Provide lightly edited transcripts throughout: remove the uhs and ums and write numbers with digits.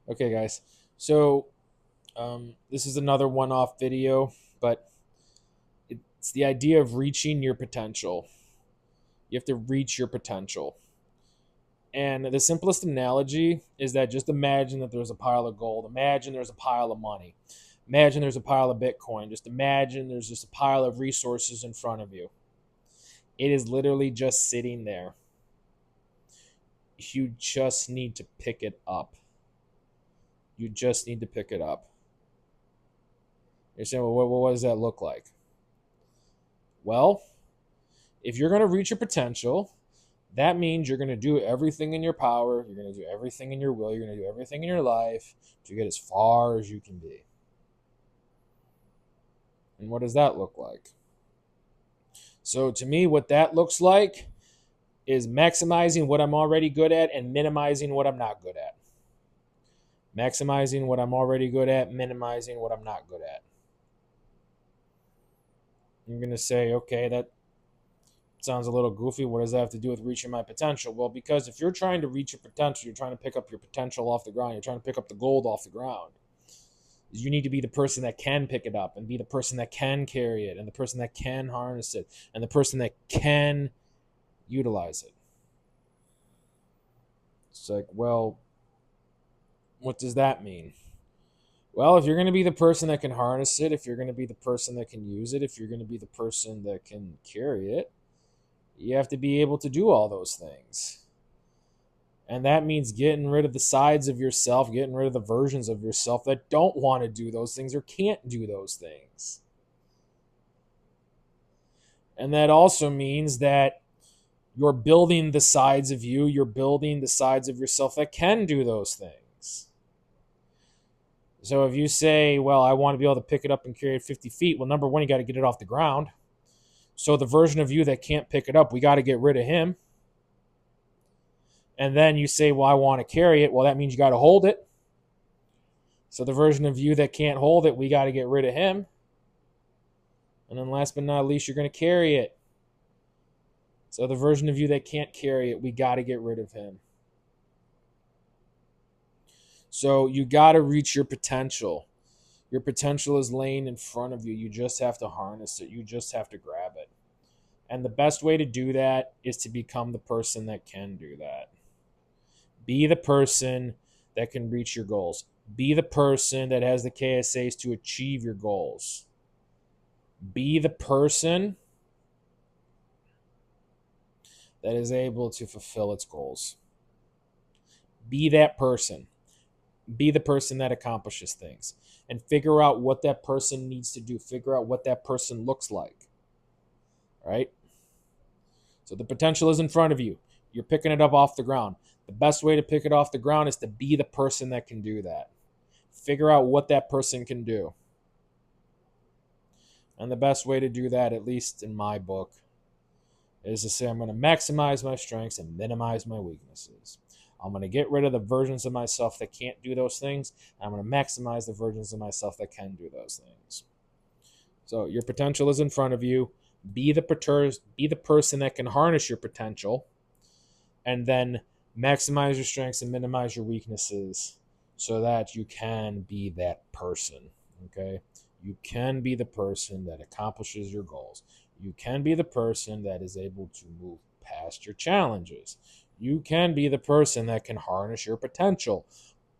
Okay, guys. So this is another one-off video, but it's the idea of reaching your potential. You have to reach your potential. And the simplest analogy is that just imagine that there's a pile of gold. Imagine there's a pile of money. Imagine there's a pile of Bitcoin. Just imagine there's just a pile of resources in front of you. It is literally just sitting there. You just need to pick it up. You just need to pick it up. You're saying, well, what does that look like? Well, if you're going to reach your potential, that means you're going to do everything in your power. You're going to do everything in your will. You're going to do everything in your life to get as far as you can be. And what does that look like? So, to me, what that looks like is maximizing what I'm already good at and minimizing what I'm not good at. Maximizing what I'm already good at, minimizing what I'm not good at. You're going to say, okay, that sounds a little goofy. What does that have to do with reaching my potential? Well, because if you're trying to reach your potential, you're trying to pick up your potential off the ground, you're trying to pick up the gold off the ground. You need to be the person that can pick it up and be the person that can carry it and the person that can harness it and the person that can utilize it. It's like, well, what does that mean? Well, if you're going to be the person that can harness it, if you're going to be the person that can use it, if you're going to be the person that can carry it, you have to be able to do all those things. And that means getting rid of the sides of yourself, getting rid of the versions of yourself that don't want to do those things or can't do those things. And that also means that you're building the sides of you, you're building the sides of yourself that can do those things. So if you say, well, I want to be able to pick it up and carry it 50 feet, well, number one, you got to get it off the ground. So the version of you that can't pick it up, we got to get rid of him. And then you say, well, I want to carry it. Well, that means you got to hold it. So the version of you that can't hold it, we got to get rid of him. And then last but not least, you're going to carry it. So the version of you that can't carry it, we got to get rid of him. So you got to reach your potential. Your potential is laying in front of you. You just have to harness it. You just have to grab it. And the best way to do that is to become the person that can do that. Be the person that can reach your goals. Be the person that has the KSAs to achieve your goals. Be the person that is able to fulfill its goals. Be that person. Be the person that accomplishes things. And figure out what that person needs to do. Figure out what that person looks like. Right? So the potential is in front of you. You're picking it up off the ground. The best way to pick it off the ground is to be the person that can do that. Figure out what that person can do. And the best way to do that, at least in my book, is to say I'm going to maximize my strengths and minimize my weaknesses. I'm going to get rid of the versions of myself that can't do those things. And I'm going to maximize the versions of myself that can do those things. So your potential is in front of you. Be the person that can harness your potential, and then maximize your strengths and minimize your weaknesses so that you can be that person. Okay? You can be the person that accomplishes your goals. You can be the person that is able to move past your challenges. You can be the person that can harness your potential.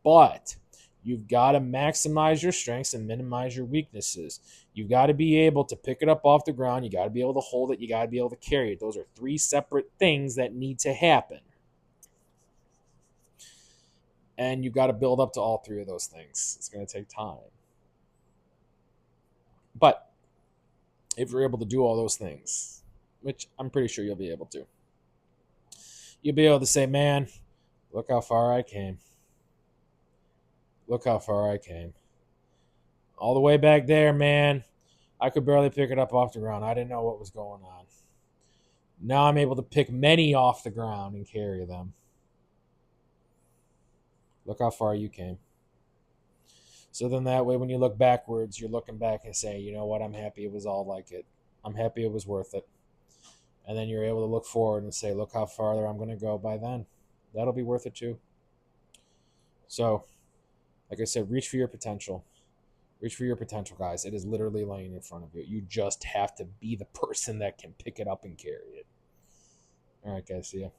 But you've got to maximize your strengths and minimize your weaknesses. You've got to be able to pick it up off the ground. You got to be able to hold it. You got to be able to carry it. Those are three separate things that need to happen. And you've got to build up to all three of those things. It's going to take time. But if you're able to do all those things, which I'm pretty sure you'll be able to, you'll be able to say, man, look how far I came. Look how far I came. All the way back there, man, I could barely pick it up off the ground. I didn't know what was going on. Now I'm able to pick many off the ground and carry them. Look how far you came. So then that way, when you look backwards, you're looking back and say, you know what, I'm happy it was all like it. I'm happy it was worth it. And then you're able to look forward and say, look how farther I'm going to go by then. That'll be worth it too. So Like I said, reach for your potential. Reach for your potential, guys. It is literally laying in front of you. You just have to be the person that can pick it up and carry it. All right, guys. See ya.